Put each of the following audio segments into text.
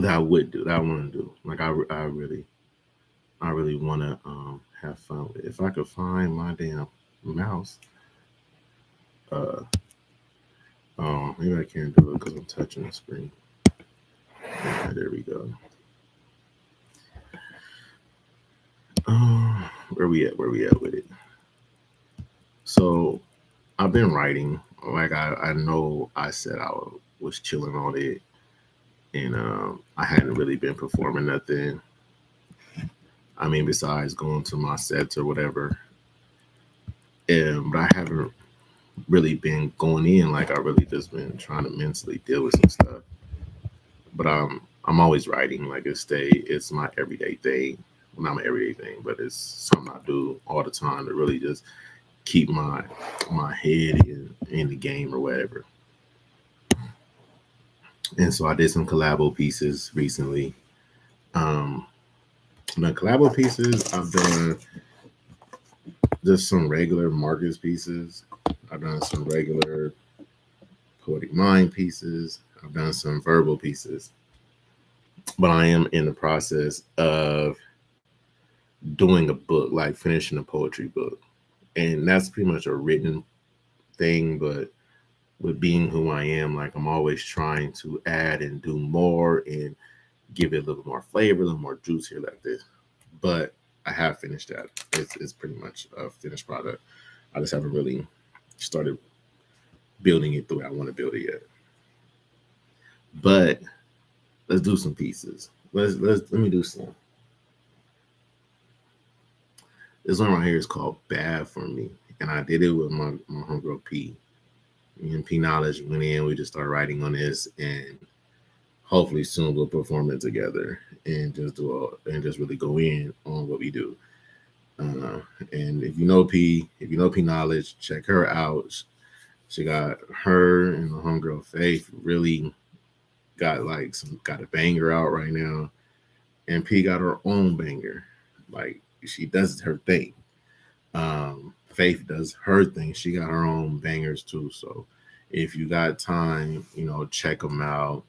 that I would do, that I want to do. Like I really want to have fun with it. If I could find my damn mouse, uh, oh, maybe I can't do it because I'm touching the screen. Yeah, there we go. Where we at? Where we at with it? So I've been writing. Like I know I said was chilling on it, and I hadn't really been performing nothing. I mean, besides going to my sets or whatever. But I haven't really been going in. Like I really just been trying to mentally deal with some stuff. But I'm always writing. Like it's my everyday thing. Well, not my everyday thing, but it's something I do all the time to really just keep my head in the game or whatever. And so I did some collabo pieces recently. Um, the collabo pieces I've done just some regular Marcus pieces. I've done some regular poetic mind pieces. I've done some verbal pieces, but I am in the process of doing a book, like finishing a poetry book, and that's pretty much a written thing. But with being who I am, like I'm always trying to add and do more and give it a little more flavor, a little more juice here, like this. But I have finished that. It's pretty much a finished product. I just haven't really started building it the way I want to build it yet. But let's do some pieces. Let me do some. This one right here is called "Bad for Me," and I did it with my homegirl P. Me and P Knowledge went in. We just started writing on this, and hopefully soon we'll perform it together and and just really go in on what we do. Uh, and if you know P Knowledge, check her out. She got her and the homegirl Faith really got a banger out right now, and P got her own banger. Like she does her thing. Faith does her thing. She got her own bangers too. So if you got time, check them out.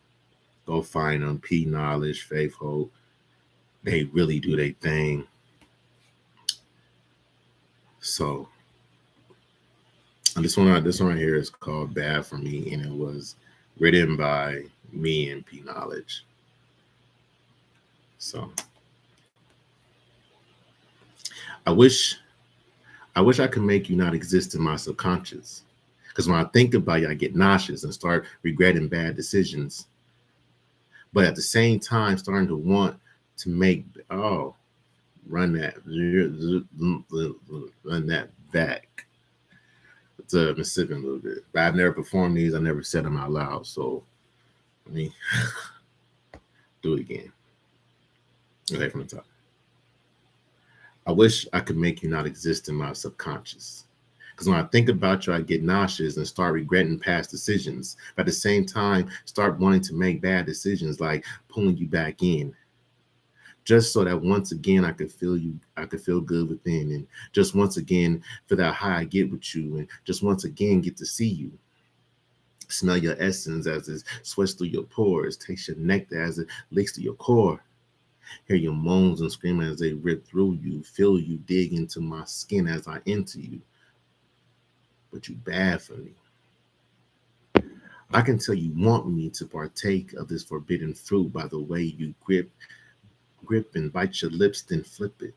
Go find them. P Knowledge, Faith Hope. They really do their thing. So this one right here is called "Bad for Me," and it was written by me and P Knowledge. So I wish I wish I could make you not exist in my subconscious. Because when I think about you, I get nauseous and start regretting bad decisions. But at the same time, starting to want to make run that run that back. It's Mississippi a little bit. But I've never performed these. I never said them out loud. So let me do it again. Okay, from the top. I wish I could make you not exist in my subconscious. Because when I think about you, I get nauseous and start regretting past decisions. But at the same time, start wanting to make bad decisions, like pulling you back in, just so that once again I could feel good within, and just once again for that high I get with you, and just once again get to see you. Smell your essence as it sweats through your pores, taste your nectar as it leaks to your core. Hear your moans and scream as they rip through you. Feel you dig into my skin as I enter you. But you bad for me. I can tell you want me to partake of this forbidden fruit by the way you grip and bite your lips, then flip it.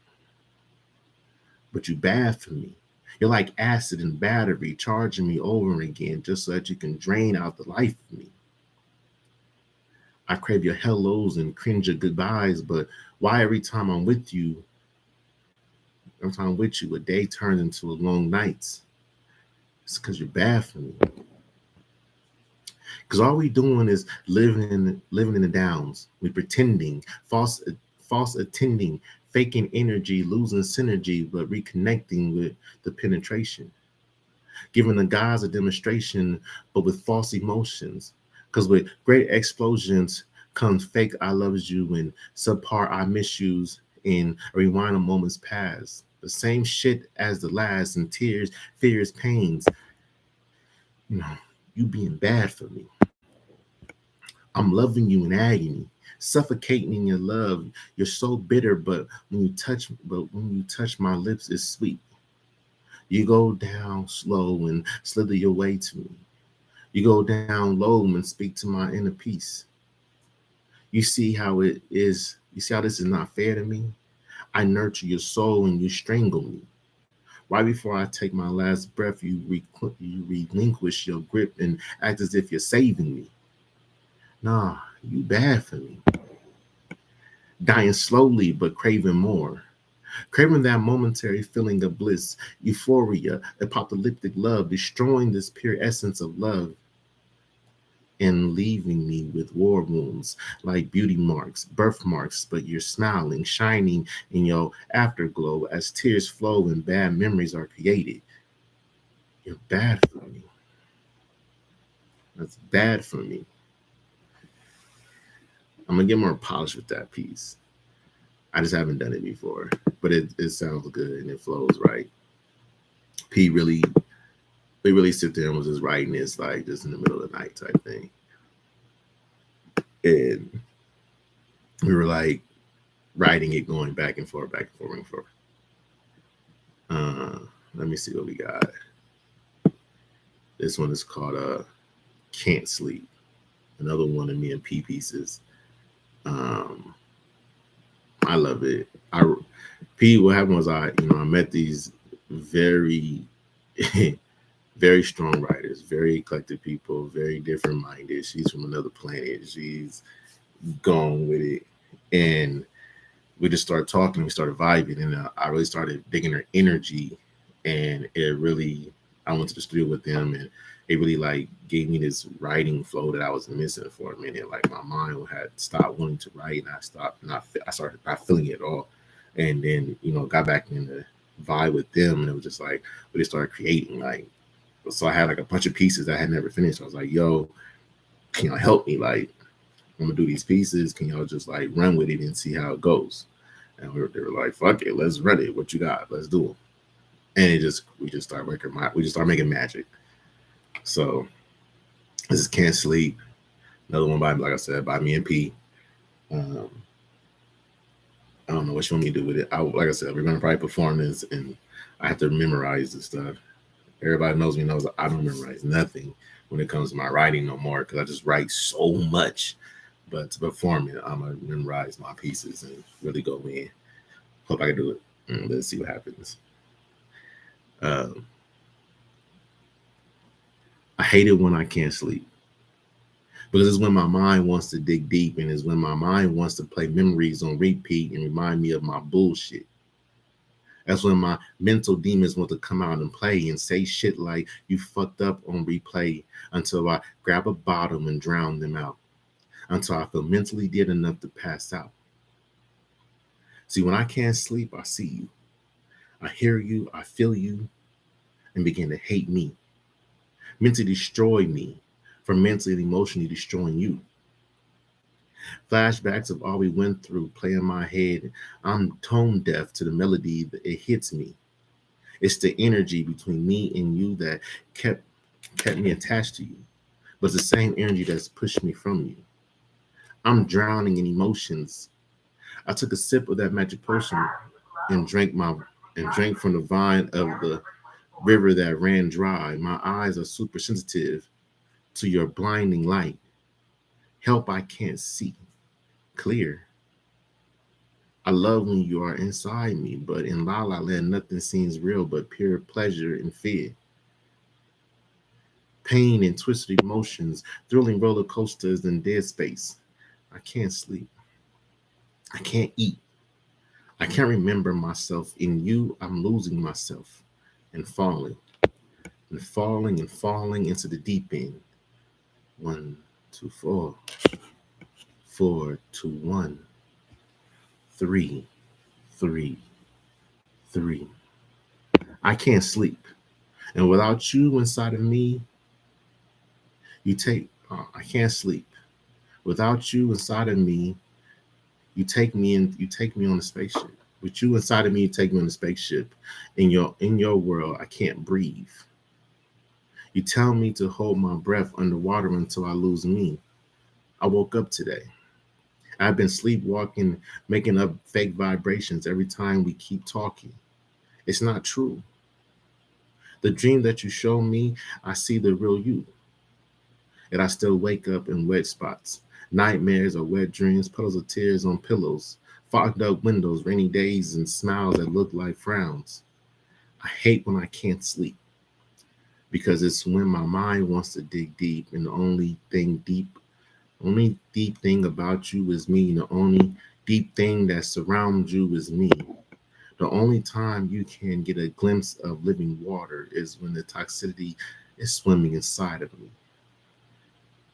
But you bad for me. You're like acid and battery, charging me over again just so that you can drain out the life of me. I crave your hellos and cringe your goodbyes, but why every time I'm with you, a day turns into a long night? It's because you're bad for me. Because all we doing is living in the downs. We pretending, false attending, faking energy, losing synergy, but reconnecting with the penetration. Giving the guys a demonstration, but with false emotions. Because with great explosions comes fake I loves you and subpar I miss yous in a rewind of moments past. The same shit as the last and tears, fears, pains. You know, you being bad for me. I'm loving you in agony. suffocating in your love. You're so bitter, but when you touch my lips, it's sweet. You go down slow and slither your way to me. You go down low and speak to my inner peace. You see how it is. You see how this is not fair to me? I nurture your soul and you strangle me. Right before I take my last breath, you relinquish your grip and act as if you're saving me. Nah, you bad for me. Dying slowly but craving more. Craving that momentary feeling of bliss, euphoria, apocalyptic love, destroying this pure essence of love and leaving me with war wounds like beauty marks, birthmarks, but you're smiling, shining in your afterglow as tears flow and bad memories are created. You're bad for me. That's bad for me. I'm gonna get more polished with that piece. I just haven't done it before, but it sounds good and it flows right. P really, we really sit there and was just writing this like just in the middle of the night type thing, and we were like writing it, going back and forth, back and forth, back and forth. Let me see what we got. This one is called "Can't Sleep." Another one of me and P pieces. Um, I love it. What happened was I met these very very strong writers, very eclectic people, very different minded. She's from another planet. She's gone with it, and we just started talking. We started vibing, and I really started digging her energy, and it really. I went to the studio with them, and it really like gave me this writing flow that I was missing for a minute. Like my mind had stopped wanting to write, and I stopped not. I started not feeling it at all, and then got back in the vibe with them, and it was just like we just started creating like. So I had like a bunch of pieces that I had never finished. I was like, "Yo, can y'all help me? Like, I'm gonna do these pieces. Can y'all just like run with it and see how it goes?" And they were like, "Fuck it, let's run it. What you got? Let's do them." And we just started making magic. So this is "Can't Sleep." Another one by, like I said, by me and P. Um, I don't know what you want me to do with it. Like I said, we're gonna probably perform this, and I have to memorize this stuff. Everybody knows I don't memorize nothing when it comes to my writing no more because I just write so much. But to perform it, I'm gonna memorize my pieces and really go in. Hope I can do it. Let's see what happens. Um, I hate it when I can't sleep because it's when my mind wants to dig deep, and it's when my mind wants to play memories on repeat and remind me of my bullshit. That's when my mental demons want to come out and play and say shit like you fucked up on replay until I grab a bottle and drown them out, until I feel mentally dead enough to pass out. See, when I can't sleep, I see you. I hear you, I feel you, and begin to hate me, mentally destroy me from mentally and emotionally destroying you. Flashbacks of all we went through play in my head. I'm tone deaf to the melody that it hits me. It's the energy between me and you that kept me attached to you, but it's the same energy that's pushed me from you. I'm drowning in emotions. I took a sip of that magic potion and drank from the vine of the river that ran dry. My eyes are super sensitive to your blinding light. Help I can't see clear. I love when you are inside me, but in La La Land, nothing seems real but pure pleasure and fear. Pain and twisted emotions, thrilling roller coasters and dead space. I can't sleep. I can't eat. I can't remember myself. In you, I'm losing myself and falling and falling and falling into the deep end. 1, 2, 4, 4, 2, 1, 3, 3, 3. I can't sleep. And without you inside of me, I can't sleep. Without you inside of me, you take me on a spaceship. With you inside of me, you take me on a spaceship. In your world, I can't breathe. You tell me to hold my breath underwater until I lose me. I woke up today. I've been sleepwalking, making up fake vibrations every time we keep talking. It's not true. The dream that you show me, I see the real you. And I still wake up in wet spots. Nightmares or wet dreams, puddles of tears on pillows, fogged up windows, rainy days, and smiles that look like frowns. I hate when I can't sleep because it's when my mind wants to dig deep, and the only deep thing about you is me, and the only deep thing that surrounds you is me. The only time you can get a glimpse of living water is when the toxicity is swimming inside of me.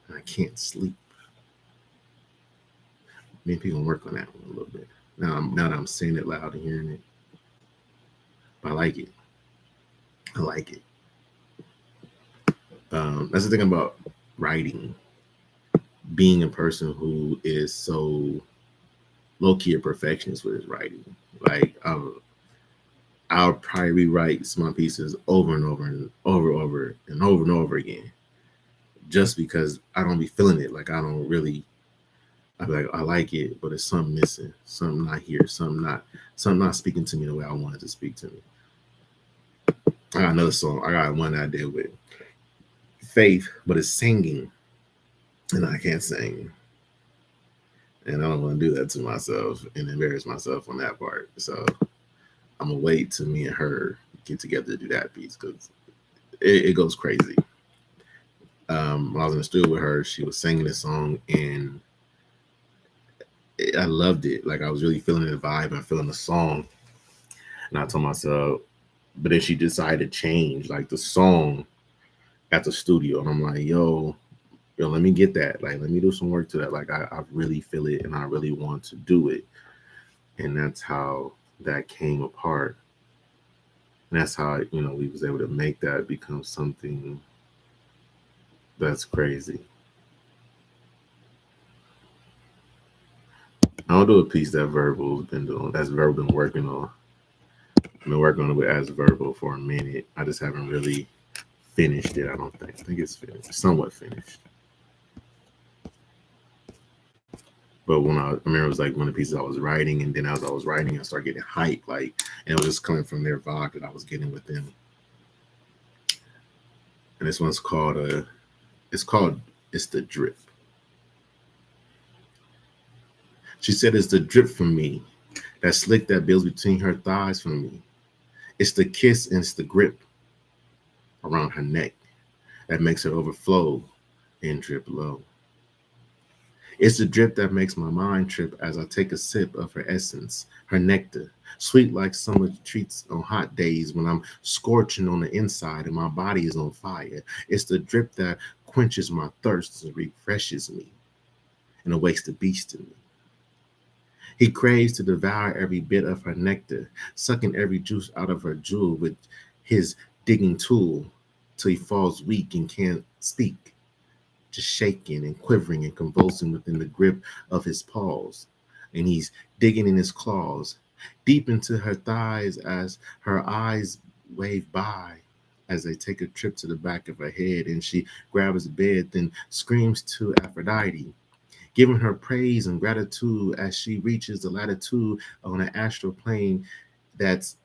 And I can't sleep. Maybe people can work on that one a little bit. Now that I'm saying it loud and hearing it, but I like it. I like it. That's the thing about writing. Being a person who is so low key a perfectionist with his writing. Like I'll probably rewrite some pieces over and over and over again, just because I don't be feeling it. Like I don't really. I be like, I like it, but it's something missing, something not here, something not speaking to me the way I wanted to speak to me. I got another song. I got one I did with Faith, but it's singing, and I can't sing, and I don't want to do that to myself and embarrass myself on that part. So I'm gonna wait till me and her get together to do that piece because it goes crazy. When I was in the studio with her, she was singing this song, and I loved it. Like I was really feeling the vibe and feeling the song. And I told myself, but then she decided to change like the song at the studio. And I'm like, yo, let me get that. Like, let me do some work to that. Like I really feel it and I really want to do it. And that's how that came apart. And that's how, we was able to make that become something that's crazy. I'll do a piece that Verbal's been doing. That's Verbal been working on. I've been working on it with as Verbal for a minute. I just haven't really finished it. I don't think. I think it's finished, somewhat finished. But when I remember, it was like one of the pieces I was writing, and then as I was writing, I started getting hype, like, and it was just coming from their vibe that I was getting with them. And this one's called it's the drip. She said it's the drip from me, that slick that builds between her thighs from me. It's the kiss and it's the grip around her neck that makes her overflow and drip low. It's the drip that makes my mind trip as I take a sip of her essence, her nectar, sweet like summer treats on hot days when I'm scorching on the inside and my body is on fire. It's the drip that quenches my thirst and refreshes me and awakes the beast in me. He craves to devour every bit of her nectar, sucking every juice out of her jewel with his digging tool till he falls weak and can't speak, just shaking and quivering and convulsing within the grip of his paws. And he's digging in his claws, deep into her thighs as her eyes wave by as they take a trip to the back of her head and she grabs the bed, then screams to Aphrodite, giving her praise and gratitude as she reaches the latitude on an astral plane that's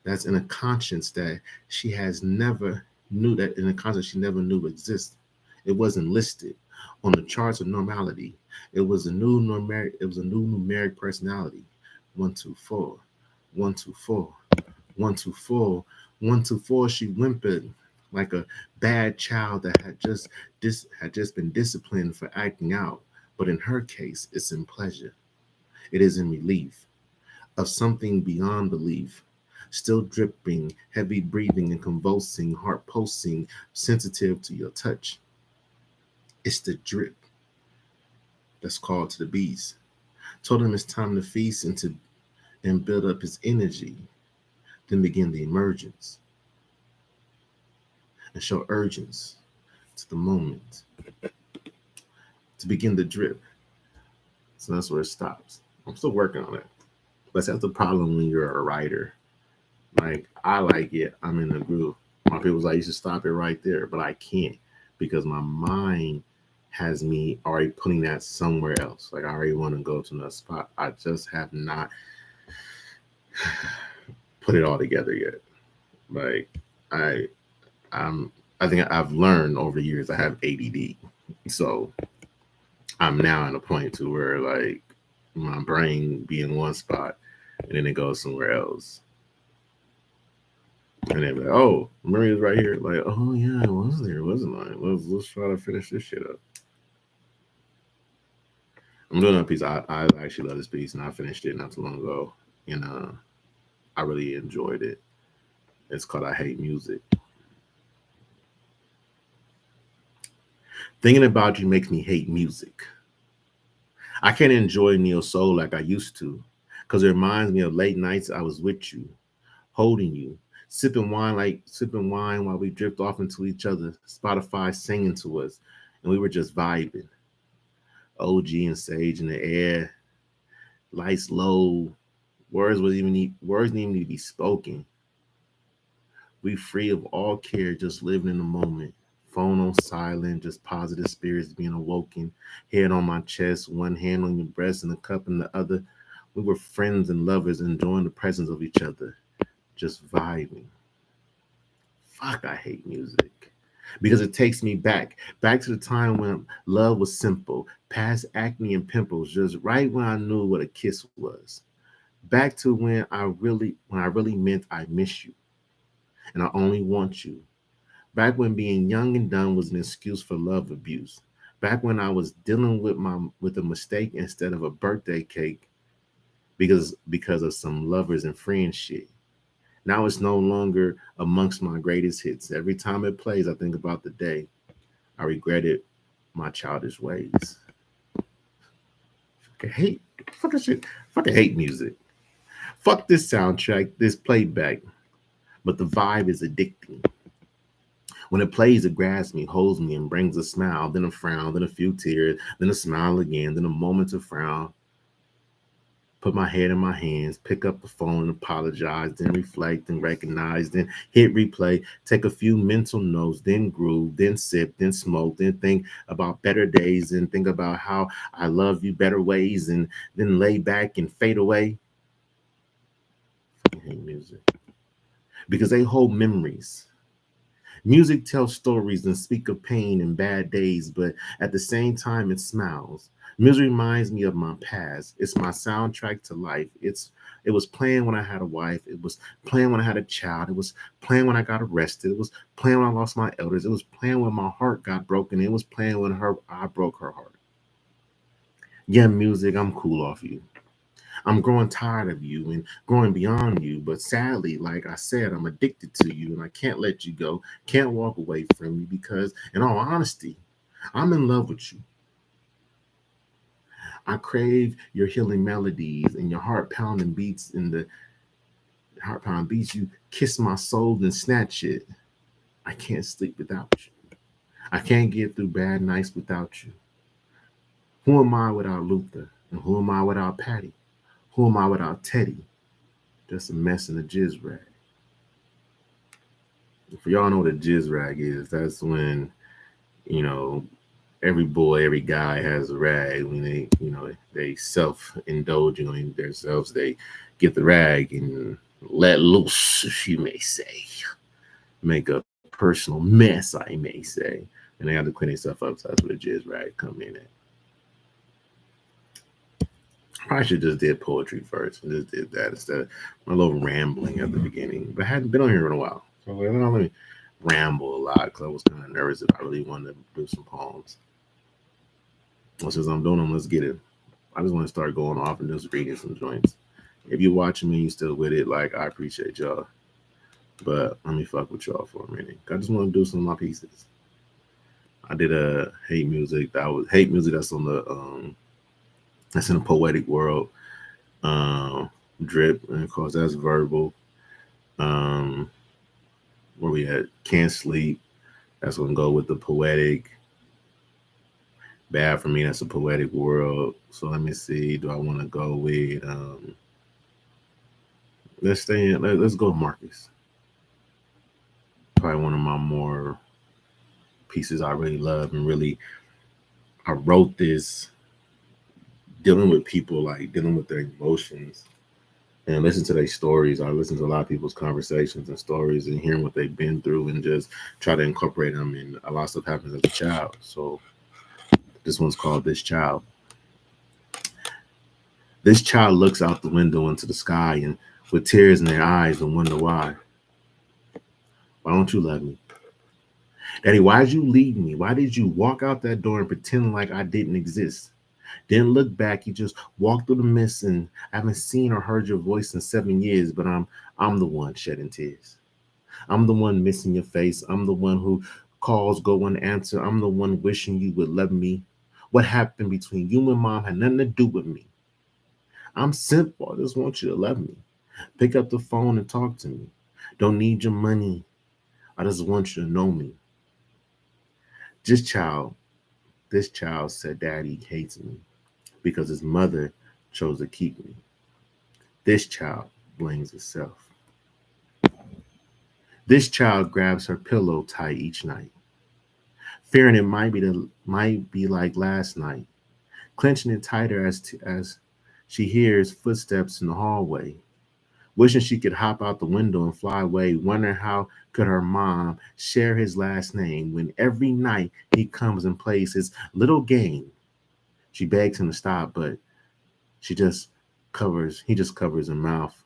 in a conscience that she has never knew that in a conscience she never knew existed. It wasn't listed on the charts of normality. It was a new numeric personality. 124, 124, 124, 124. She whimpered like a bad child that had just been disciplined for acting out. But in her case, it's in pleasure. It is in relief of something beyond belief. Still dripping, heavy breathing and convulsing, heart pulsing, sensitive to your touch. It's the drip that's called to the beast. Told him it's time to feast and build up his energy. Then begin the emergence and show urgence to the moment to begin the drip. So that's where it stops. I'm still working on it. But that's the problem when you're a writer. Like, I like it. I'm in the groove. My people's like, you should stop it right there. But I can't because my mind has me already putting that somewhere else. Like I already want to go to another spot. I just have not put it all together yet. Like I I'm I think I've learned over the years I have ADD. So I'm now at a point to where like my brain be in one spot and then it goes somewhere else. And they're like, oh, Maria's right here. Like, oh yeah, I was there, wasn't I? Let's try to finish this shit up. I'm doing a piece. I actually love this piece, and I finished it not too long ago, and I really enjoyed it. It's called "I Hate Music." Thinking about you makes me hate music. I can't enjoy neo soul like I used to, because it reminds me of late nights I was with you, holding you, sipping wine while we drift off into each other. Spotify singing to us, and we were just vibing. OG and Sage in the air, lights low, words didn't even need to be spoken. We free of all care, just living in the moment. Phone on silent, just positive spirits being awoken. Head on my chest, one hand on your breast and a cup in the other. We were friends and lovers, enjoying the presence of each other, just vibing. Fuck, I hate music. Because it takes me back to the time when love was simple, past acne and pimples, just right when I knew what a kiss was. Back to when I really meant I miss you and I only want you. Back when being young and dumb was an excuse for love abuse. Back when I was dealing with a mistake instead of a birthday cake because of some lovers and friends shit. Now it's no longer amongst my greatest hits. Every time it plays, I think about the day I regretted my childish ways. Fucking hate, fucking shit, fucking hate music. Fuck this soundtrack, this playback, but the vibe is addicting. When it plays, it grabs me, holds me, and brings a smile, then a frown, then a few tears, then a smile again, then a moment to frown. Put my head in my hands, pick up the phone and apologize, then reflect and recognize, then hit replay, take a few mental notes, then groove, then sip, then smoke, then think about better days and think about how I love you better ways, and then lay back and fade away. I hate music because they hold memories. Music tells stories and speak of pain and bad days, but at the same time, it smiles. Music reminds me of my past. It's my soundtrack to life. It was playing when I had a wife. It was playing when I had a child. It was playing when I got arrested. It was playing when I lost my elders. It was playing when my heart got broken. It was playing when her I broke her heart. Yeah, music, I'm cool off you. I'm growing tired of you and growing beyond you. But sadly, like I said, I'm addicted to you and I can't let you go. Can't walk away from you because, in all honesty, I'm in love with you. I crave your healing melodies and your heart pounding beats in the heart pound beats. You kiss my soul and snatch it. I can't sleep without you. I can't get through bad nights without you. Who am I without Luther? And who am I without Patty? Who am I without Teddy? Just a mess in a jizz rag. For y'all know what a jizz rag is, that's when, you know, every boy, every guy has a rag. When they self-indulging on themselves, they get the rag and let loose, if you may say. Make a personal mess, I may say. And they have to clean themselves up, so that's where the jizz rag come in at. I should just did poetry first and just did that instead of my little rambling at the beginning. But I hadn't been on here in a while. So let me ramble a lot because I was kind of nervous if I really wanted to do some poems. Well, since I'm doing them, let's get it. I just want to start going off and just reading some joints. If you're watching me, you still with it, like I appreciate y'all. But let me fuck with y'all for a minute. I just want to do some of my pieces. I did a hate music. That was hate music. That's on the that's in the poetic world. Drip, and of course that's verbal. Um, where we at? Can't sleep. That's gonna go with the poetic. Bad for me. That's a poetic world. So let me see. Do I want to go with? Let's stay in. Let's go with Marcus. Probably one of my more pieces I really love and really I wrote this dealing with people, like dealing with their emotions and listen to their stories. I listen to a lot of people's conversations and stories and hearing what they've been through and just try to incorporate them. And a lot of stuff happens as a child. So this one's called This Child. This child looks out the window into the sky and with tears in their eyes and wonder why. Why don't you love me? Daddy, why did you leave me? Why did you walk out that door and pretend like I didn't exist? Didn't look back. You just walked through the mist, and I haven't seen or heard your voice in 7 years, but I'm the one shedding tears. I'm the one missing your face. I'm the one who calls go unanswered. I'm the one wishing you would love me. What happened between you and mom had nothing to do with me. I'm simple. I just want you to love me. Pick up the phone and talk to me. Don't need your money. I just want you to know me. This child, this child said daddy hates me because his mother chose to keep me. This child blames itself. This child grabs her pillow tight each night, fearing it might be like last night, clenching it tighter as she hears footsteps in the hallway, wishing she could hop out the window and fly away, wondering how could her mom share his last name when every night he comes and plays his little game. She begs him to stop, but she just he just covers her mouth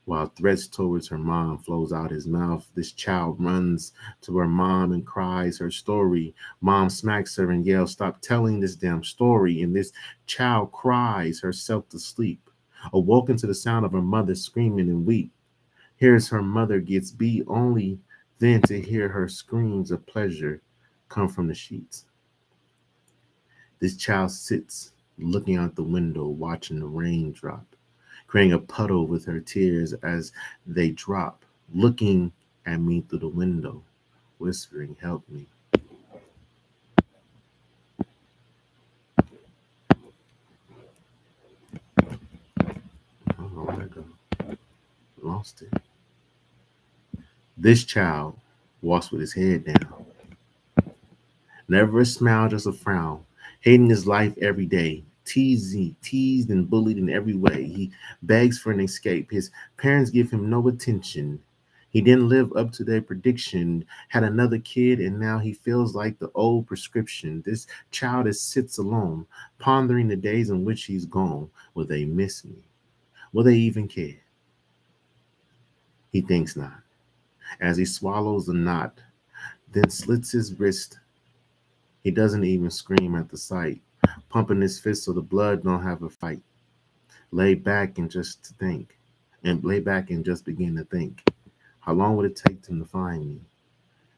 while threats towards her mom flows out his mouth. This child runs to her mom and cries her story. Mom smacks her and yells, "Stop telling this damn story." And this child cries herself to sleep, awoken to the sound of her mother screaming and weep. Hears her mother gets beat, only then to hear her screams of pleasure come from the sheets. This child sits looking out the window, watching the rain drop, creating a puddle with her tears as they drop, looking at me through the window, whispering, "Help me." I don't know where I go. Lost it. This child walks with his head down. Never a smile, just a frown. Hating his life every day. Teased and bullied in every way. He begs for an escape. His parents give him no attention. He didn't live up to their prediction, had another kid, and now he feels like the old prescription. This child is sits alone, pondering the days in which he's gone. Will they miss me? Will they even care? He thinks not. As he swallows the knot, then slits his wrist. He doesn't even scream at the sight, pumping his fist so the blood don't have a fight. Lay back and just to think, and lay back and just begin to think. How long would it take them to find me?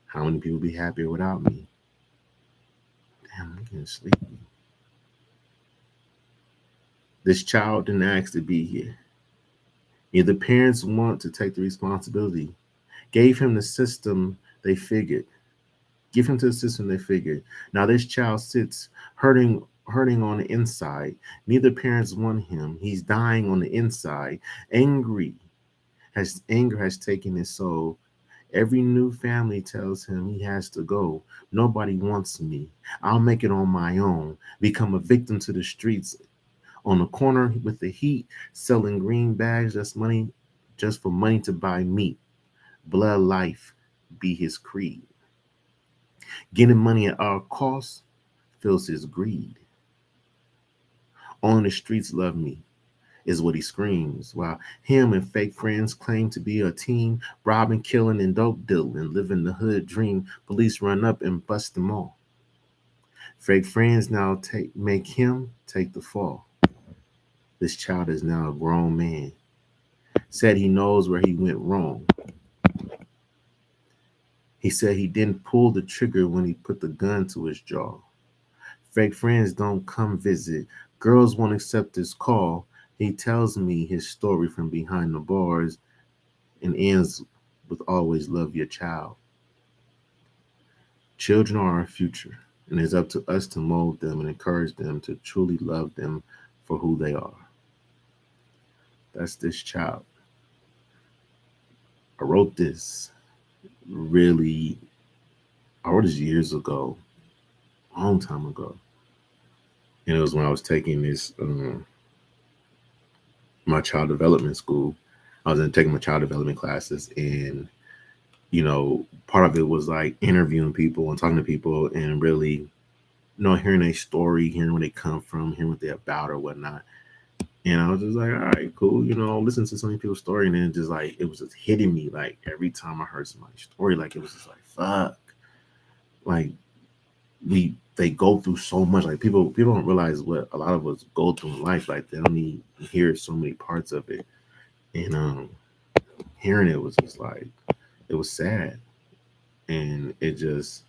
How many people be happier without me? Damn, I'm getting sleepy. This child didn't ask to be here. Neither parents want to take the responsibility. Gave him the system they figured. Give him to the system they figured. Now this child sits hurting on the inside. Neither parents want him. He's dying on the inside. Anger has taken his soul. Every new family tells him he has to go. Nobody wants me. I'll make it on my own. Become a victim to the streets. On the corner with the heat, selling green bags just for money to buy meat. Blood life be his creed. Getting money at all costs fills his greed. On the streets love me is what he screams, while him and fake friends claim to be a team, robbing, killing, and dope dealing, living the hood dream. Police run up and bust them all. Fake friends now make him take the fall. This child is now a grown man. Said he knows where he went wrong. He said he didn't pull the trigger when he put the gun to his jaw. Fake friends don't come visit. Girls won't accept his call. He tells me his story from behind the bars and ends with always love your child. Children are our future, and it's up to us to mold them and encourage them to truly love them for who they are. That's this child. I wrote this really, I wrote this years ago, a long time ago. And it was when I was taking this my child development school. I was taking my child development classes, and part of it was like interviewing people and talking to people and really, hearing a story, hearing where they come from, hearing what they're about or whatnot. And I was just like, all right, cool, listen to so many people's story, and then just like it was just hitting me like every time I heard somebody's story, like it was just like fuck, like they go through so much. Like people don't realize what a lot of us go through in life. Like they don't even hear so many parts of it, and hearing it was just like it was sad, and it just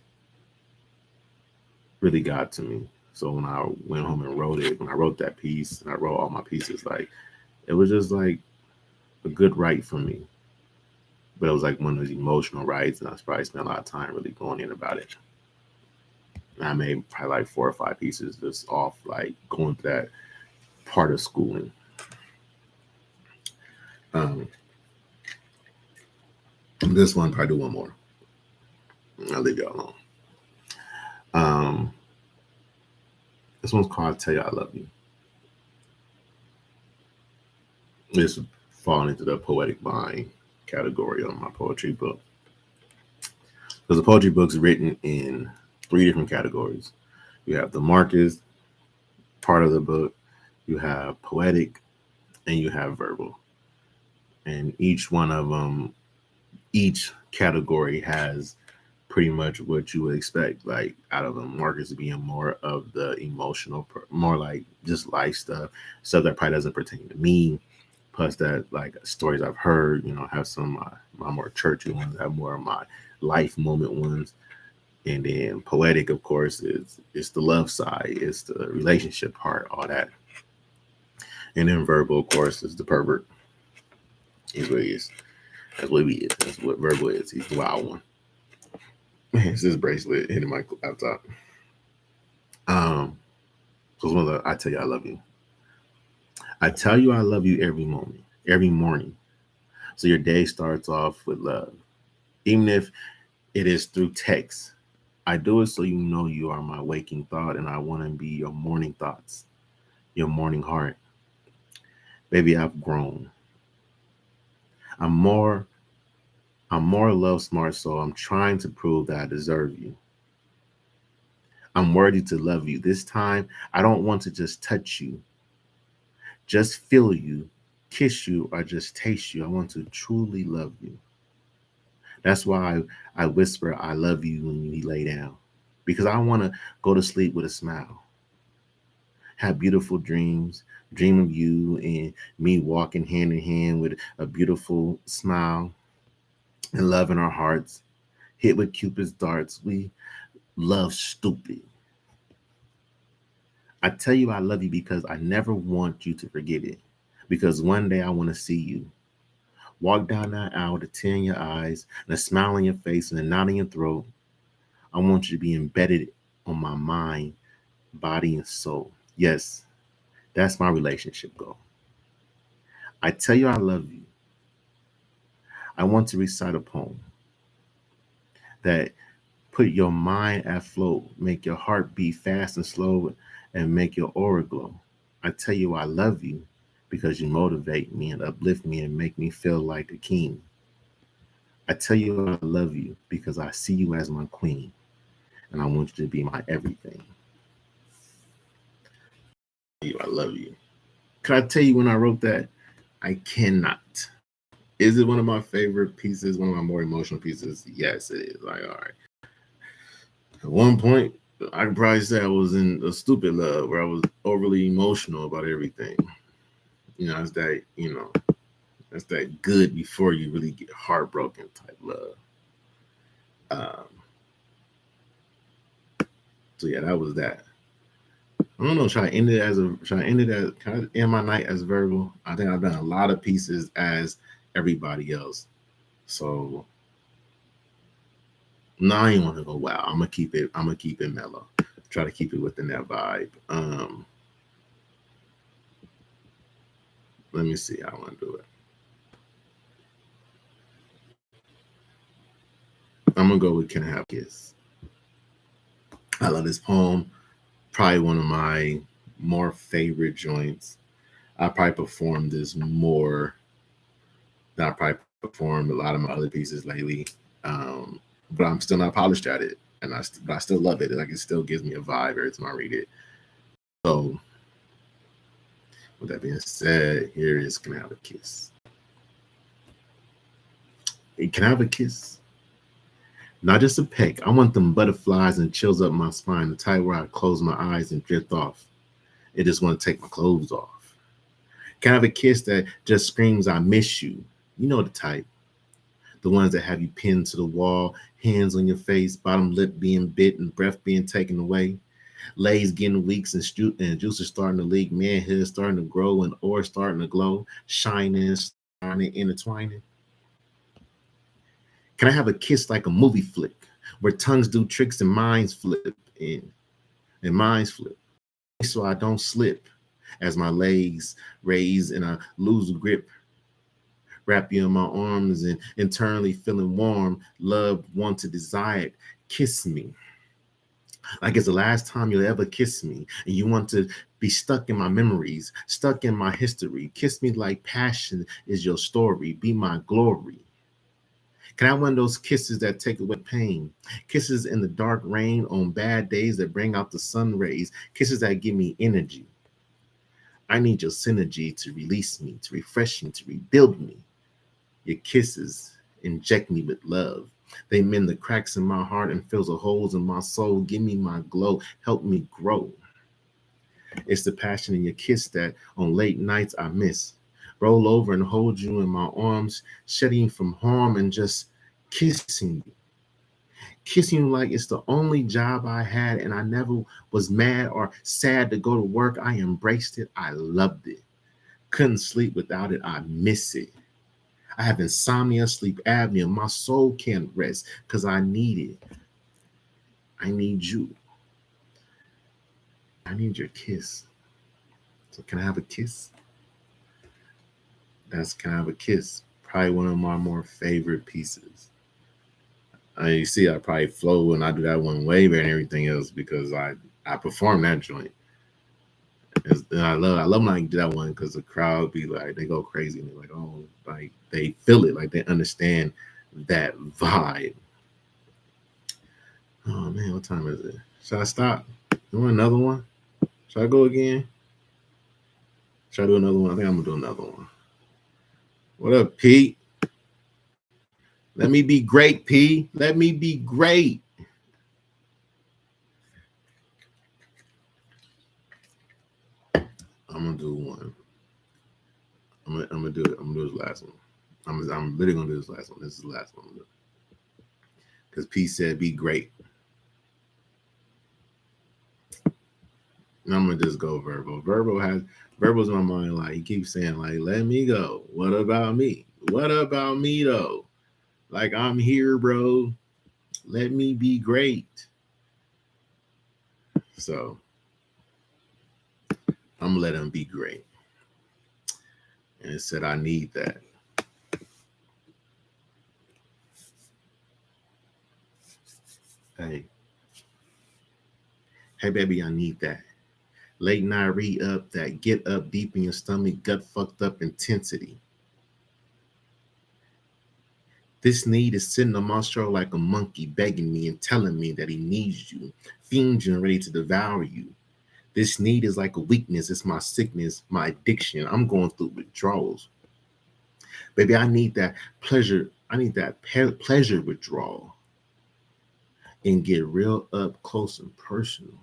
really got to me. So when I went home and wrote it, when I wrote that piece and I wrote all my pieces, like it was just like a good write for me. But it was like one of those emotional writes, and I probably spent a lot of time really going in about it. And I made probably like 4 or 5 pieces just off like going through that part of schooling. This one, probably do one more. I'll leave y'all alone. This one's called "Tell You I Love You." This falling into the poetic mind category on my poetry book, because the poetry book's written in 3 different categories. You have the Marcus part of the book, you have poetic, and you have verbal. And each one of them, each category has pretty much what you would expect, like out of them. Marcus being more of the emotional, more like just life stuff that probably doesn't pertain to me. Plus that like stories I've heard, have some of my more churchy ones, have more of my life moment ones. And then poetic, of course, it's the love side, it's the relationship part, all that. And then verbal, of course, is the pervert. Is what he is. That's what he is. That's what verbal is. He's the wild one. It's this bracelet hitting my laptop. So it's one of the I tell you I love you. I tell you I love you every moment, every morning. So your day starts off with love. Even if it is through text, I do it so you know you are my waking thought, and I want to be your morning thoughts, your morning heart. Baby, I've grown. I'm more love smart, so I'm trying to prove that I deserve you. I'm worthy to love you. This time, I don't want to just touch you, just feel you, kiss you, or just taste you. I want to truly love you. That's why I whisper, I love you when you lay down, because I want to go to sleep with a smile, have beautiful dreams, dream of you and me walking hand in hand with a beautiful smile and love in our hearts, hit with Cupid's darts. We love stupid. I tell you I love you because I never want you to forget it. Because one day I want to see you. Walk down that aisle with a tear in your eyes and a smile on your face and a knot in your throat. I want you to be embedded on my mind, body, and soul. Yes, that's my relationship goal. I tell you I love you. I want to recite a poem that put your mind at float, make your heart beat fast and slow, and make your aura glow. I tell you I love you because you motivate me and uplift me and make me feel like a king. I tell you I love you because I see you as my queen and I want you to be my everything. I love you. Can I tell you when I wrote that? I cannot. Is it one of my favorite pieces, one of my more emotional pieces? Yes, it is. Like, all right. At one point, I could probably say I was in a stupid love where I was overly emotional about everything. It's that, that's that good before you really get heartbroken type love. Um, so yeah, that was that. I don't know. Should I end it as can I end my night as verbal? I think I've done a lot of pieces as everybody else. So no, I ain't want to go wow. I'm gonna keep it mellow. Try to keep it within that vibe. Let me see how I want to do it. I'm gonna go with Can I Have a Kiss? I love this poem. Probably one of my more favorite joints. I probably perform this more than I probably performed a lot of my other pieces lately. But I'm still not polished at it, and but I still love it. Like it still gives me a vibe every time I read it. So, with that being said, here is "Can I Have a Kiss?" Hey, can I have a kiss? Not just a peck. I want them butterflies and chills up my spine, the tight where I close my eyes and drift off. It just want to take my clothes off. Can I have a kiss that just screams, I miss you? You know the type. The ones that have you pinned to the wall, hands on your face, bottom lip being bit and breath being taken away. Legs getting weak and juices starting to leak, manhood starting to grow and ore starting to glow, shining, starting, intertwining. Can I have a kiss like a movie flick where tongues do tricks and minds flip and minds flip so I don't slip as my legs raise and I lose grip. Wrap you in my arms and internally feeling warm, love, want to desire it. Kiss me like it's the last time you'll ever kiss me, and you want to be stuck in my memories, stuck in my history. Kiss me like passion is your story, be my glory. Can I have one of those kisses that take away pain? Kisses in the dark rain on bad days that bring out the sun rays. Kisses that give me energy. I need your synergy to release me, to refresh me, to rebuild me. Your kisses inject me with love. They mend the cracks in my heart and fill the holes in my soul. Give me my glow. Help me grow. It's the passion in your kiss that on late nights I miss. Roll over and hold you in my arms, shedding from harm and just kissing you. Kissing you like it's the only job I had and I never was mad or sad to go to work. I embraced it. I loved it. Couldn't sleep without it. I miss it. I have insomnia, sleep apnea. My soul can't rest because I need it. I need you. I need your kiss. So can I have a kiss? That's Can I Have a Kiss? Probably one of my more favorite pieces. You see, I probably flow and I do that one way better than everything else because I perform that joint. And I love when I do that one because the crowd be like, they go crazy and they're like, oh, like they feel it, like they understand that vibe. Oh man, what time is it? Should I stop? You want another one? Should I go again? Should I do another one? I think I'm gonna do another one. What up, Pete? Let me be great, P. Let me be great. I'm gonna do one. I'm gonna do it. I'm gonna do this last one. I'm literally gonna do this last one. This is the last one. Because P said be great. And I'm gonna just go verbal. Verbal's in my mind. Like he keeps saying, like, let me go. What about me? What about me though? Like I'm here, bro. Let me be great. So I'm gonna let him be great. And it said, I need that. Hey, baby, I need that. Late night re-up, that get up deep in your stomach, gut fucked up intensity. This need is sitting on my shoulder like a monkey, begging me and telling me that he needs you, fiends you and ready to devour you. This need is like a weakness. It's my sickness, my addiction. I'm going through withdrawals. Baby, I need that pleasure. I need that pleasure withdrawal and get real up close and personal.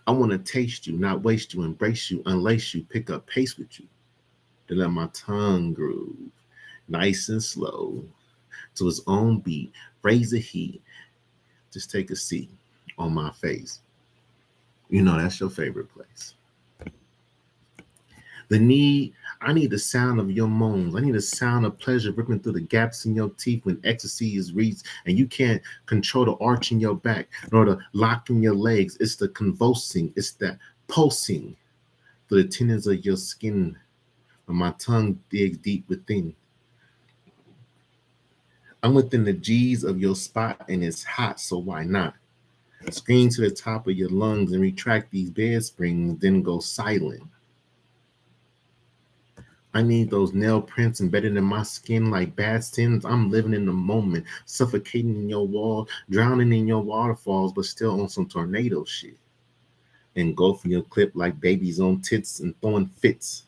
I want to taste you, not waste you, embrace you, unlace you, pick up pace with you. To let my tongue groove, nice and slow, to its own beat, raise the heat. Just take a seat on my face. You know that's your favorite place. I need the sound of your moans. I need the sound of pleasure ripping through the gaps in your teeth when ecstasy is reached and you can't control the arch in your back nor the lock in your legs. It's the convulsing. It's that pulsing through the tendons of your skin when my tongue digs deep within. I'm within the G's of your spot and it's hot, so why not? Scream to the top of your lungs and retract these bed springs, then go silent. I need those nail prints embedded in my skin like bad sins. I'm living in the moment, suffocating in your wall, drowning in your waterfalls, but still on some tornado shit. Engulfing your clip like babies on tits and throwing fits.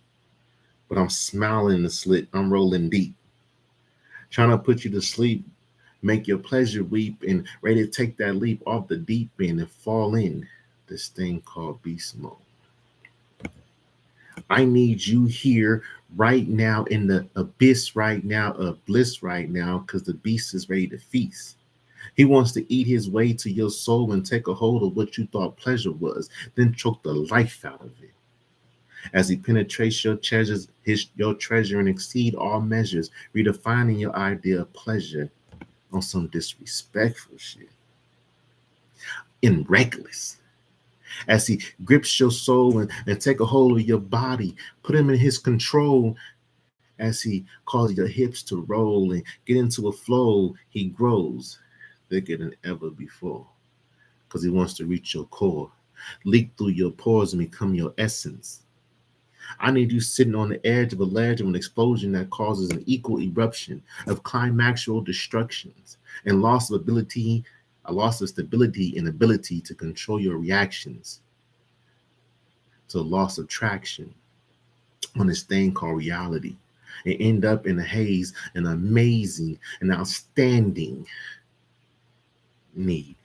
But I'm smiling in the slit, I'm rolling deep. Trying to put you to sleep, make your pleasure weep, and ready to take that leap off the deep end and fall in this thing called beast mode. I need you here right now in the abyss right now of bliss right now because the beast is ready to feast. He wants to eat his way to your soul and take a hold of what you thought pleasure was, then choke the life out of it. As he penetrates your treasure and exceed all measures, redefining your idea of pleasure on some disrespectful shit. And reckless. As he grips your soul and take a hold of your body, put him in his control as he causes your hips to roll and get into a flow, he grows thicker than ever before because he wants to reach your core, leak through your pores and become your essence. I need you sitting on the edge of a ledge of an explosion that causes an equal eruption of climaxual destructions and a loss of stability and ability to control your reactions to loss of traction on this thing called reality and end up in a haze, an amazing and outstanding need.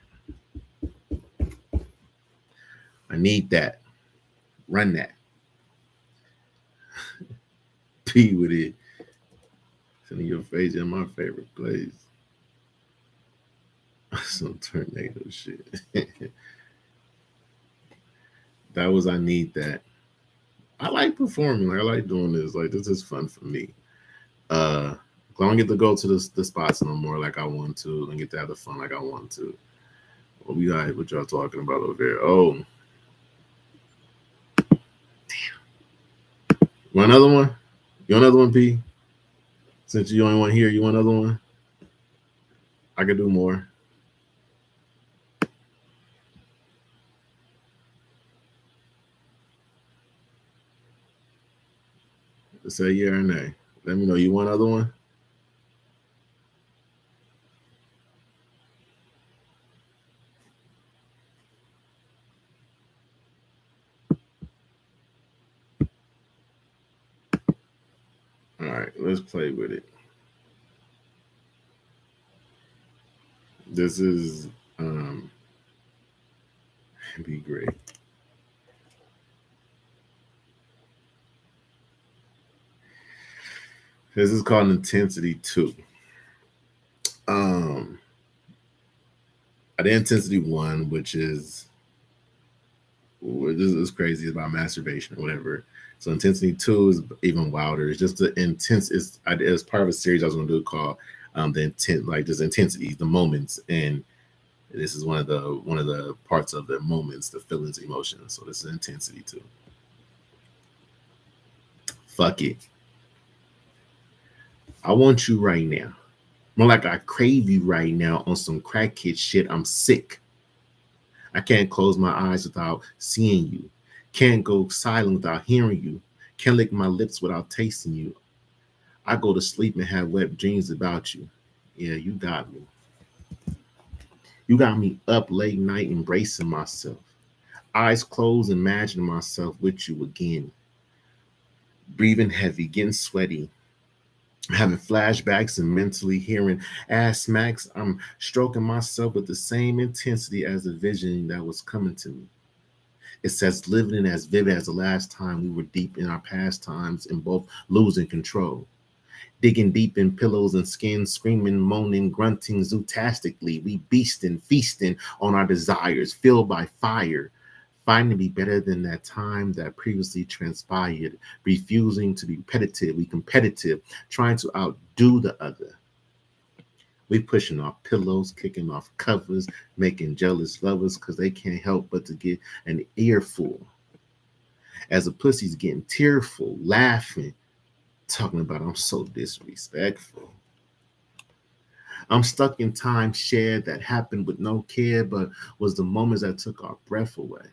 I need that. Run that. Be with it. Sending your face in my favorite place. Some tornado shit. That was I need that. I like performing. I like doing this. Like this is fun for me. I don't get to go to the spots no more like I want to, and get to have the fun like I want to. What we got? What y'all talking about over there? Oh, damn. Want another one? You want another one, P? Since you only one here, you want another one? I could do more. Say yeah or nay. Let me know. You want another one? All right, let's play with it. This is be great. This is called Intensity 2. I did Intensity 1, which is this is crazy about masturbation or whatever. So Intensity 2 is even wilder. It's just the intense. It's part of a series I was going to do called the intent, like just intensity, the moments, and this is one of the parts of the moments, the feelings, emotions. So this is Intensity 2. Fuck it. I want you right now. More like I crave you right now on some crack kid shit. I'm sick. I can't close my eyes without seeing you. Can't go silent without hearing you. Can't lick my lips without tasting you. I go to sleep and have wet dreams about you. Yeah, you got me. You got me up late night embracing myself. Eyes closed, imagining myself with you again. Breathing heavy, getting sweaty, having flashbacks and mentally hearing ass smacks. I'm stroking myself with the same intensity as the vision that was coming to me. It says living as vivid as the last time we were deep in our past times and both losing control. Digging deep in pillows and skin, screaming, moaning, grunting zootastically. We beasting, feasting on our desires, filled by fire, fighting to be better than that time that previously transpired, refusing to be repetitive, we competitive, trying to outdo the other. We pushing off pillows, kicking off covers, making jealous lovers because they can't help but to get an earful. As the pussy's getting tearful, laughing, talking about I'm so disrespectful. I'm stuck in time shared that happened with no care, but was the moments that took our breath away.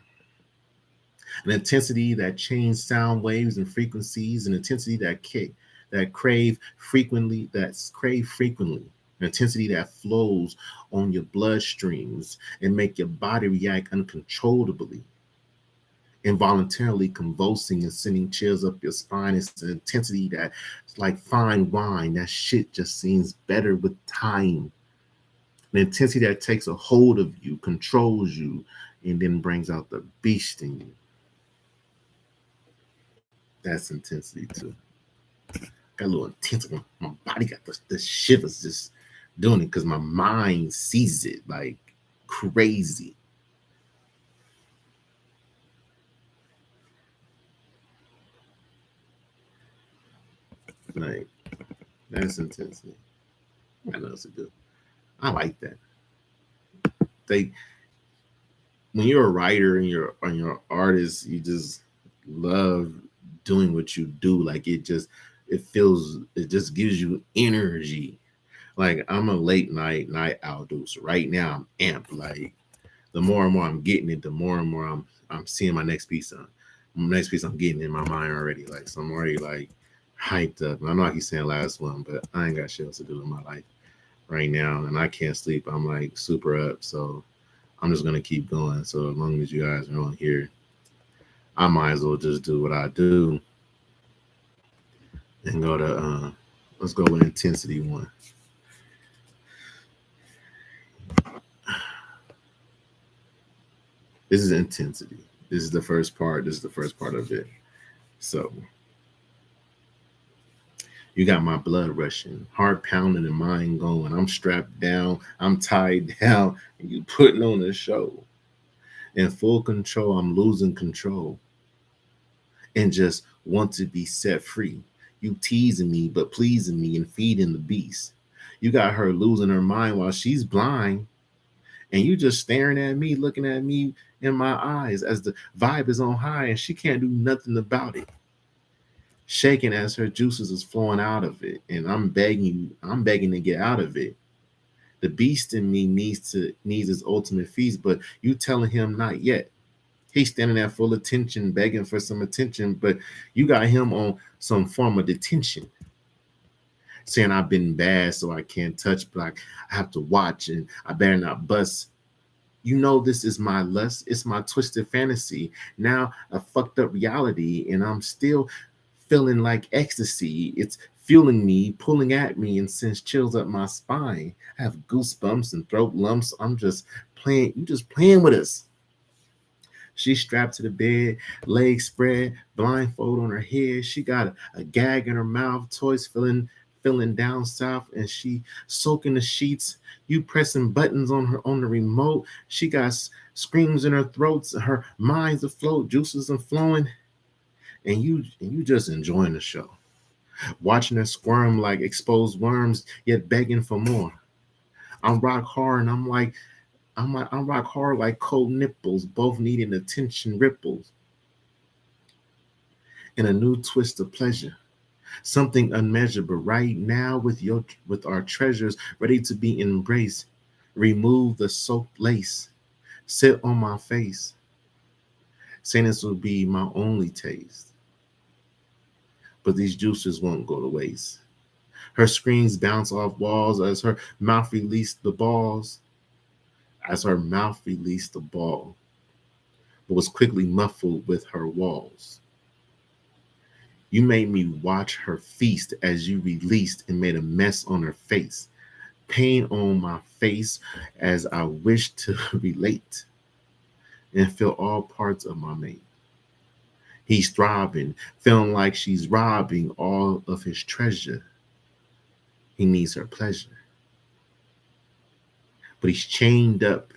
An intensity that changed sound waves and frequencies, an intensity that crave frequently, an intensity that flows on your bloodstreams and make your body react uncontrollably, involuntarily convulsing and sending chills up your spine. It's an intensity that's like fine wine. That shit just seems better with time. An intensity that takes a hold of you, controls you, and then brings out the beast in you. That's intensity too. Got a little intense. My body got the shivers just doing it because my mind sees it like crazy. Like that's intensity. I know it's a good. I like that. They when you're a writer and you're an artist, you just love doing what you do. Like it just gives you energy. Like I'm a late night owl dude. So right now I'm amped. Like the more and more I'm getting it, the more and more I'm seeing my next piece on. Next piece I'm getting in my mind already. Like so I'm already like hyped up. I know I keep saying last one, but I ain't got shit else to do in my life right now, and I can't sleep. I'm like super up, so I'm just gonna keep going. So as long as you guys are on here, I might as well just do what I do and go to let's go with intensity one. This is intensity. This is the first part. This is the first part of it. So you got my blood rushing, heart pounding, and mind going. I'm strapped down. I'm tied down, and you putting on a show. In full control, I'm losing control and just want to be set free. You teasing me, but pleasing me and feeding the beast. You got her losing her mind while she's blind, and you just staring at me, looking at me in my eyes as the vibe is on high, and she can't do nothing about it. Shaking as her juices is flowing out of it, and I'm begging to get out of it. The beast in me needs his ultimate feast, but you telling him not yet. He's standing there full attention, begging for some attention, but you got him on some form of detention, saying I've been bad, so I can't touch, but I have to watch, and I better not bust. You know this is my lust, it's my twisted fantasy. Now a fucked up reality, and I'm still feeling like ecstasy. It's fueling me, pulling at me, and sends chills up my spine. I have goosebumps and throat lumps. I'm just playing, you just playing with us. She's strapped to the bed, legs spread, blindfold on her head. She got a gag in her mouth, toys feeling down south, and she soaking the sheets. You pressing buttons on her on the remote. She got screams in her throats. Her mind's afloat, juices are flowing, and you just enjoying the show, watching her squirm like exposed worms, yet begging for more. I'm rock hard, and I'm rock hard like cold nipples, both needing attention ripples in a new twist of pleasure. Something unmeasurable right now with our treasures ready to be embraced. Remove the soaked lace. Sit on my face. Saying this will be my only taste. But these juices won't go to waste. Her screams bounce off walls as her mouth released the balls. As her mouth released the ball, but was quickly muffled with her walls. You made me watch her feast as you released and made a mess on her face. Pain on my face as I wished to relate and feel all parts of my mate. He's throbbing, feeling like she's robbing all of his treasure. He needs her pleasure. But he's chained up.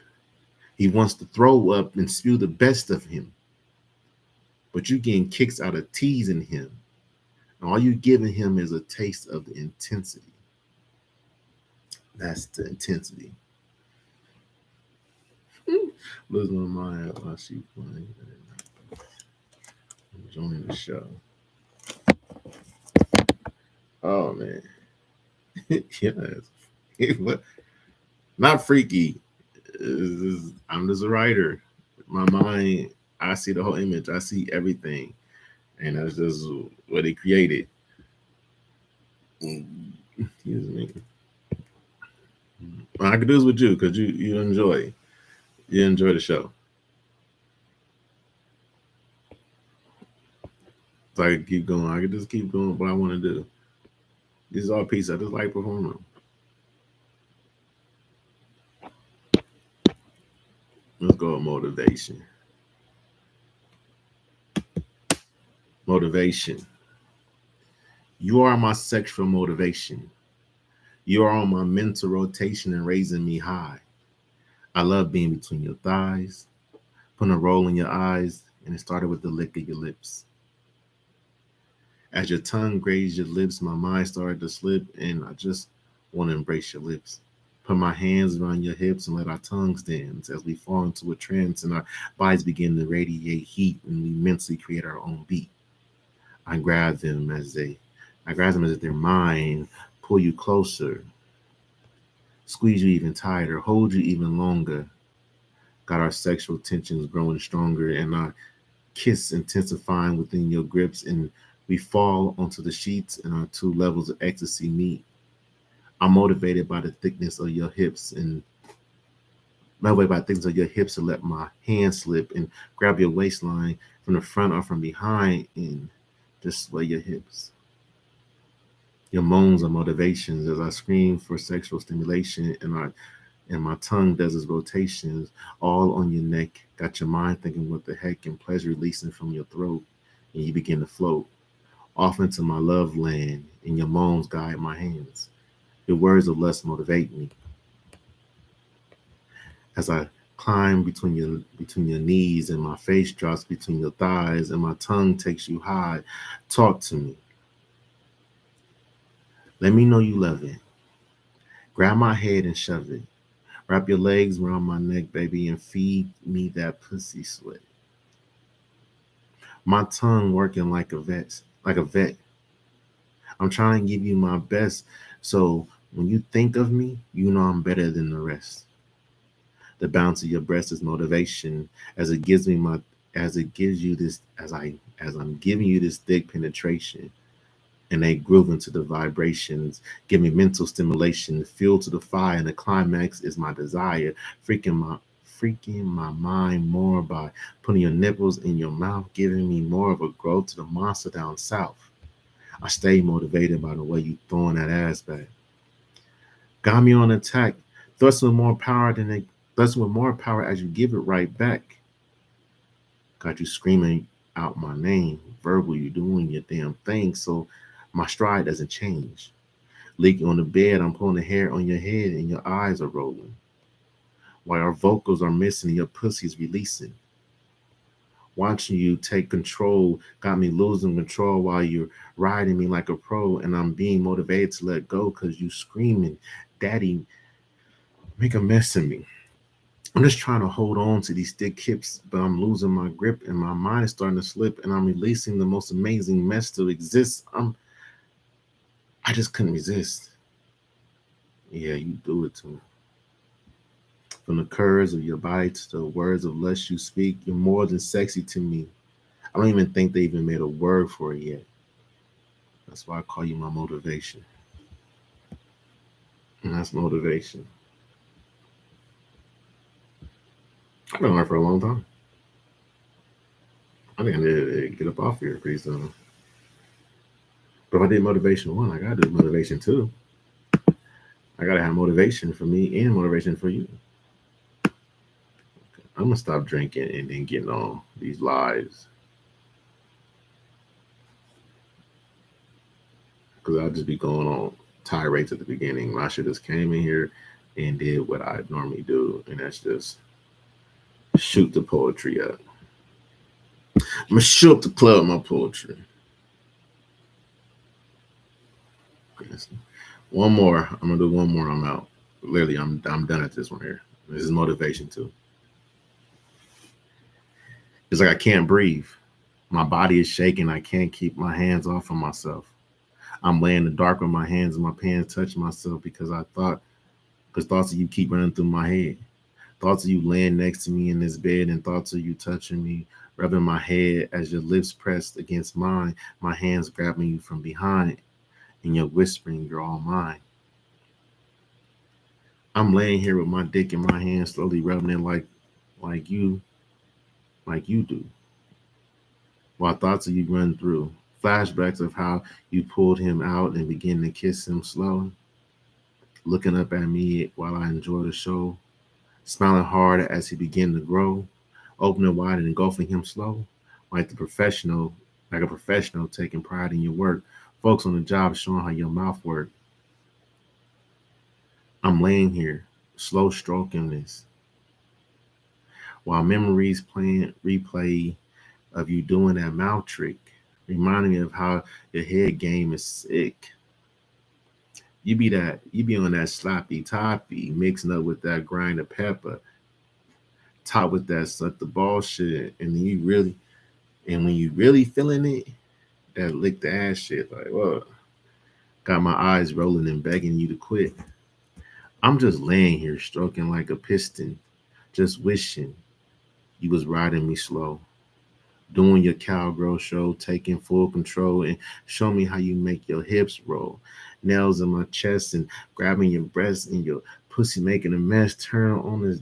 He wants to throw up and spew the best of him. But you getting kicks out of teasing him. And all you giving him is a taste of the intensity. That's the intensity. Losing my mind while she playing. Enjoying the show. Oh man. Yes. What? Not freaky. I'm just a writer. My mind, I see the whole image. I see everything, and that's just what it created. Excuse me. Well, I could do this with you because you enjoy the show. So I could keep going. I could just keep doing what I want to do. These are all pieces. I just like performing. Let's go with motivation. Motivation. You are my sexual motivation. You are on my mental rotation and raising me high. I love being between your thighs, putting a roll in your eyes, and it started with the lick of your lips. As your tongue grazed your lips, my mind started to slip, and I just want to embrace your lips. Put my hands around your hips and let our tongues dance as we fall into a trance and our bodies begin to radiate heat and we mentally create our own beat. I grab them as they, I grab them as if they're mine, pull you closer, squeeze you even tighter, hold you even longer. Got our sexual tensions growing stronger and our kiss intensifying within your grips, and we fall onto the sheets and our two levels of ecstasy meet. I'm motivated by the thickness of your hips and motivated by the thickness of your hips to let my hand slip and grab your waistline from the front or from behind and just sway your hips. Your moans are motivations as I scream for sexual stimulation and my tongue does its rotations all on your neck. Got your mind thinking what the heck and pleasure releasing from your throat and you begin to float off into my love land and your moans guide my hands. Your words of lust motivate me as I climb between your knees and my face drops between your thighs and my tongue takes you high. Talk to me. Let me know you love it. Grab my head and shove it. Wrap your legs around my neck, baby, and feed me that pussy sweat. My tongue working like a vet. I'm trying to give you my best. So when you think of me, you know I'm better than the rest. The bounce of your breast is motivation as it gives me my as it gives you this as I'm giving you this thick penetration and they groove into the vibrations, give me mental stimulation, fuel to the fire, and the climax is my desire, freaking my mind more by putting your nipples in your mouth, giving me more of a growth to the monster down south. I stay motivated by the way you throwing that ass back. Got me on attack, thrusting with more power than they thrusting with more power as you give it right back. Got you screaming out my name. Verbal, you doing your damn thing, so my stride doesn't change. Leaking on the bed, I'm pulling the hair on your head and your eyes are rolling. While our vocals are missing and your pussy's releasing. Watching you take control got me losing control while you're riding me like a pro, and I'm being motivated to let go because you screaming, Daddy, make a mess of me. I'm just trying to hold on to these thick hips, but I'm losing my grip and my mind is starting to slip, and I'm releasing the most amazing mess to exist. I just couldn't resist. Yeah, you do it to me. From the curves of your body to the words of lust you speak, you're more than sexy to me. I don't even think they even made a word for it yet. That's why I call you my motivation. And that's motivation. I've been on it for a long time. I think I need to get up off here pretty soon. But if I did motivation one, I gotta do motivation two. I gotta have motivation for me and motivation for you. I'm gonna stop drinking and then getting on these lives because I'll just be going on tirades at the beginning. I should just came in here and did what I normally do, and that's just shoot the poetry up. I'm gonna shoot up the club with my poetry. One more. I'm gonna do one more. I'm out. Literally, I'm done at this one here. This is motivation too. It's like I can't breathe. My body is shaking. I can't keep my hands off of myself. I'm laying in the dark with my hands in my pants, touching myself because I thought Because thoughts of you keep running through my head. Thoughts of you laying next to me in this bed, and thoughts of you touching me, rubbing my head as your lips pressed against mine, my hands grabbing you from behind, and you're whispering, you're all mine. I'm laying here with my dick in my hand, slowly rubbing it like you, like you do. While thoughts of you run through, flashbacks of how you pulled him out and began to kiss him slow, looking up at me while I enjoy the show, smiling hard as he began to grow, opening wide and engulfing him slow, like the professional, like a professional taking pride in your work. Folks on the job showing how your mouth works. I'm laying here, slow stroking this, while memories playing replay of you doing that mouth trick, reminding me of how your head game is sick. You be on that sloppy toppy, mixing up with that grind of pepper, top with that suck the ball shit, and then when you really feeling it, that lick the ass shit, like whoa, got my eyes rolling and begging you to quit. I'm just laying here stroking like a piston, just wishing you was riding me slow, doing your cowgirl show, taking full control, and show me how you make your hips roll. Nails in my chest and grabbing your breast and your pussy making a mess. Turn on this,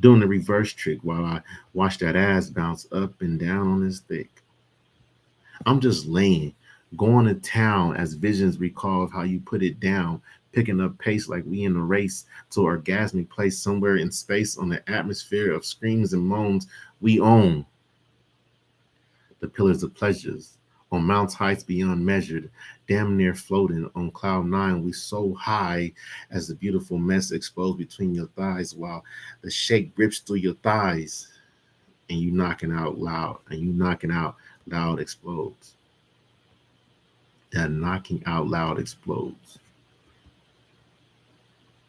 doing the reverse trick while I watch that ass bounce up and down on his dick. I'm just laying, going to town as visions recall of how you put it down, picking up pace like we in a race to orgasmic place somewhere in space on the atmosphere of screams and moans we own. The pillars of pleasures on mounts heights beyond measured, damn near floating on cloud nine. We so high as the beautiful mess explodes between your thighs while the shake rips through your thighs and you knocking out loud and you knocking out loud explodes. That knocking out loud explodes.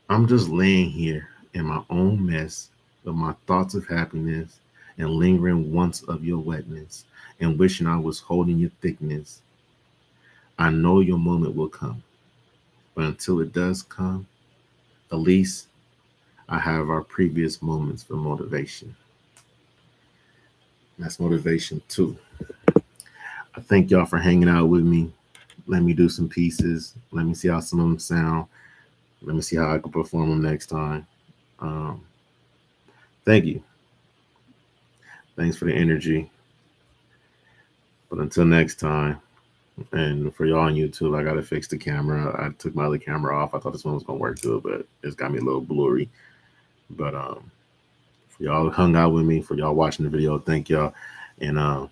I'm just laying here in my own mess with my thoughts of happiness and lingering once of your wetness and wishing I was holding your thickness. I know your moment will come, but until it does come, at least I have our previous moments for motivation. That's motivation too. I thank y'all for hanging out with me. Let me do some pieces. Let me see how some of them sound. Let me see how I can perform them next time. Um, Thank you. Thanks for the energy. But until next time, and for y'all on YouTube, I gotta fix the camera. I took my other camera off. I thought this one was gonna work good, but it's got me a little blurry. But for y'all who hung out with me, for y'all watching the video, thank y'all. And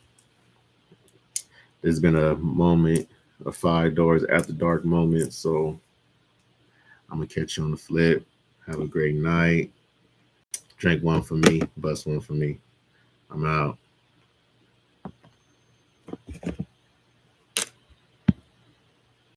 there's been a moment, a 5 doors after dark moment. So I'm gonna catch you on the flip. Have a great night. Drink one for me, bust one for me. I'm out.